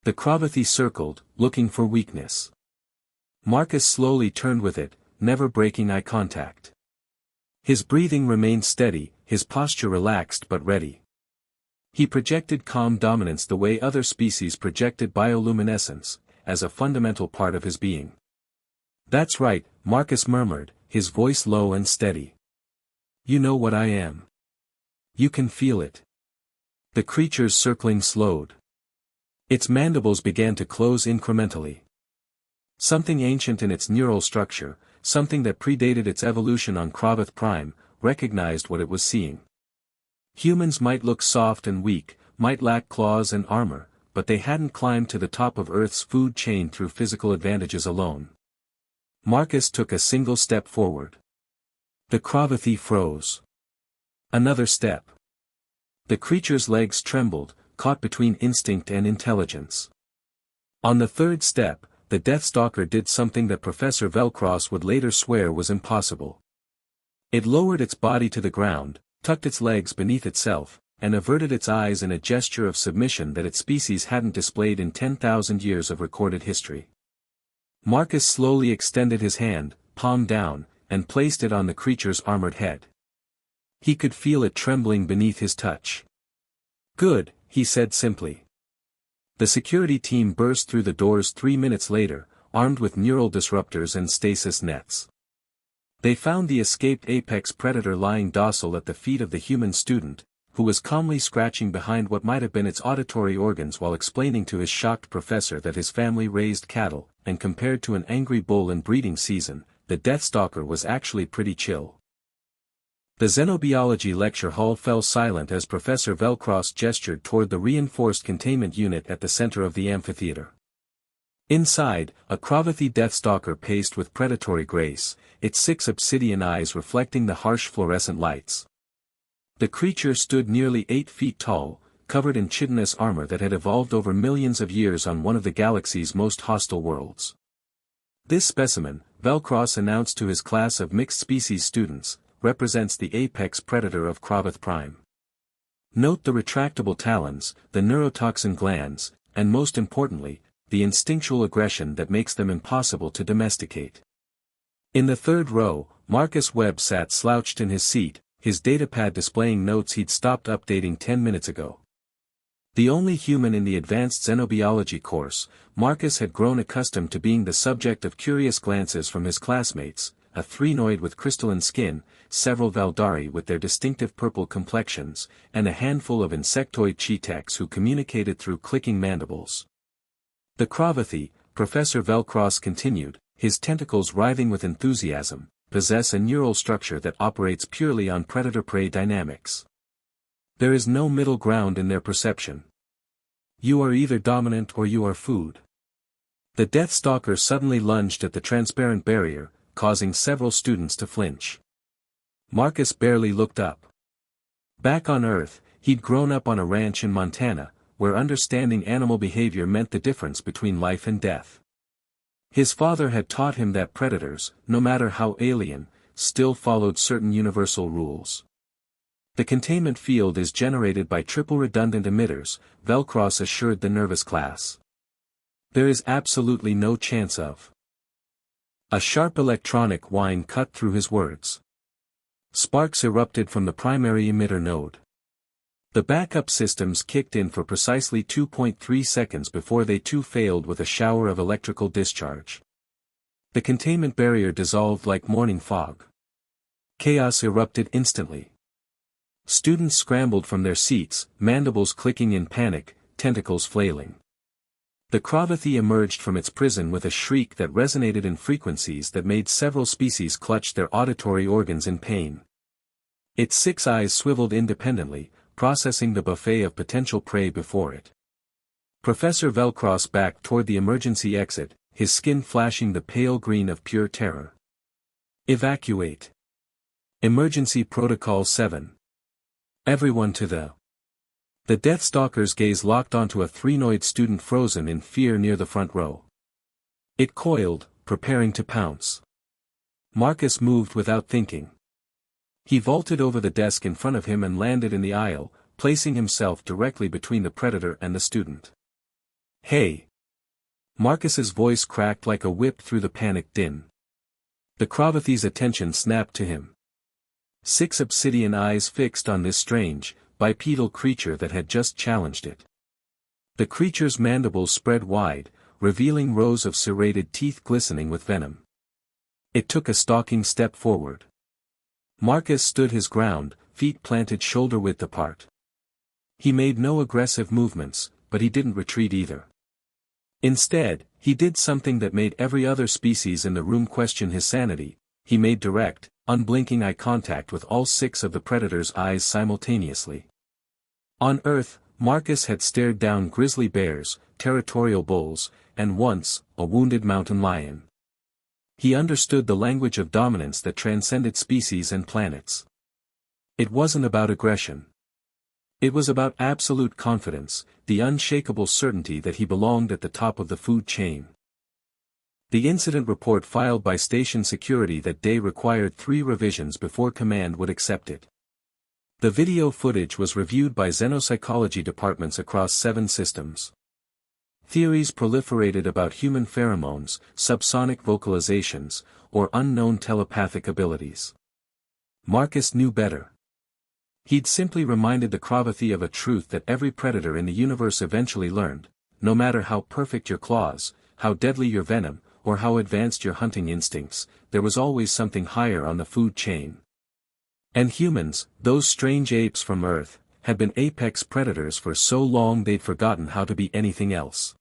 The Cravathi circled, looking for weakness. Marcus slowly turned with it, never breaking eye contact. His breathing remained steady, his posture relaxed but ready. He projected calm dominance the way other species projected bioluminescence, as a fundamental part of his being. "That's right," Marcus murmured, his voice low and steady. "You know what I am. You can feel it." The creature's circling slowed. Its mandibles began to close incrementally. Something ancient in its neural structure, something that predated its evolution on Cravath Prime, recognized what it was seeing. Humans might look soft and weak, might lack claws and armor, but they hadn't climbed to the top of Earth's food chain through physical advantages alone. Marcus took a single step forward. The Cravathi froze. Another step. The creature's legs trembled, caught between instinct and intelligence. On the third step, the Deathstalker did something that Professor Velcross would later swear was impossible. It lowered its body to the ground, tucked its legs beneath itself, and averted its eyes in a gesture of submission that its species hadn't displayed in 10,000 years of recorded history. Marcus slowly extended his hand, palm down, and placed it on the creature's armored head. He could feel it trembling beneath his touch. "Good," he said simply. The security team burst through the doors 3 minutes later, armed with neural disruptors and stasis nets. They found the escaped apex predator lying docile at the feet of the human student, who was calmly scratching behind what might have been its auditory organs while explaining to his shocked professor that his family raised cattle, and compared to an angry bull in breeding season, the Deathstalker was actually pretty chill. The xenobiology lecture hall fell silent as Professor Velcross gestured toward the reinforced containment unit at the center of the amphitheater. Inside, a Cravathi Deathstalker paced with predatory grace, its 6 obsidian eyes reflecting the harsh fluorescent lights. The creature stood nearly 8 feet tall, covered in chitinous armor that had evolved over millions of years on one of the galaxy's most hostile worlds. "This specimen," Velcross announced to his class of mixed-species students, "represents the apex predator of Cravath Prime. Note the retractable talons, the neurotoxin glands, and most importantly, the instinctual aggression that makes them impossible to domesticate." In the third row, Marcus Webb sat slouched in his seat, his datapad displaying notes he'd stopped updating 10 minutes ago. The only human in the advanced xenobiology course, Marcus had grown accustomed to being the subject of curious glances from his classmates, a thrinoid with crystalline skin, several Valdari with their distinctive purple complexions, and a handful of insectoid cheetaks who communicated through clicking mandibles. The Cravathi, Professor Velcross continued, his tentacles writhing with enthusiasm, possess a neural structure that operates purely on predator-prey dynamics. There is no middle ground in their perception. You are either dominant or you are food. The Deathstalker suddenly lunged at the transparent barrier, causing several students to flinch. Marcus barely looked up. Back on Earth, he'd grown up on a ranch in Montana, where understanding animal behavior meant the difference between life and death. His father had taught him that predators, no matter how alien, still followed certain universal rules. "The containment field is generated by triple redundant emitters," Velcross assured the nervous class. "There is absolutely no chance of." A sharp electronic whine cut through his words. Sparks erupted from the primary emitter node. The backup systems kicked in for precisely 2.3 seconds before they too failed with a shower of electrical discharge. The containment barrier dissolved like morning fog. Chaos erupted instantly. Students scrambled from their seats, mandibles clicking in panic, tentacles flailing. The Cravathi emerged from its prison with a shriek that resonated in frequencies that made several species clutch their auditory organs in pain. Its 6 eyes swiveled independently, processing the buffet of potential prey before it. Professor Velcross backed toward the emergency exit, his skin flashing the pale green of pure terror. "Evacuate. Emergency Protocol 7. Everyone to the..." The Deathstalker's gaze locked onto a thrinoid student frozen in fear near the front row. It coiled, preparing to pounce. Marcus moved without thinking. He vaulted over the desk in front of him and landed in the aisle, placing himself directly between the predator and the student. Hey! Marcus's voice cracked like a whip through the panicked din. The Cravathie's attention snapped to him. 6 obsidian eyes fixed on this strange, bipedal creature that had just challenged it. The creature's mandibles spread wide, revealing rows of serrated teeth glistening with venom. It took a stalking step forward. Marcus stood his ground, feet planted shoulder-width apart. He made no aggressive movements, but he didn't retreat either. Instead, he did something that made every other species in the room question his sanity. He made direct, unblinking eye contact with all 6 of the predator's eyes simultaneously. On Earth, Marcus had stared down grizzly bears, territorial bulls, and once, a wounded mountain lion. He understood the language of dominance that transcended species and planets. It wasn't about aggression. It was about absolute confidence, the unshakable certainty that he belonged at the top of the food chain. The incident report filed by station security that day required 3 revisions before command would accept it. The video footage was reviewed by xenopsychology departments across 7 systems. Theories proliferated about human pheromones, subsonic vocalizations, or unknown telepathic abilities. Marcus knew better. He'd simply reminded the Cravathie of a truth that every predator in the universe eventually learned: no matter how perfect your claws, how deadly your venom, or how advanced your hunting instincts, there was always something higher on the food chain. And humans, those strange apes from Earth, had been apex predators for so long they'd forgotten how to be anything else.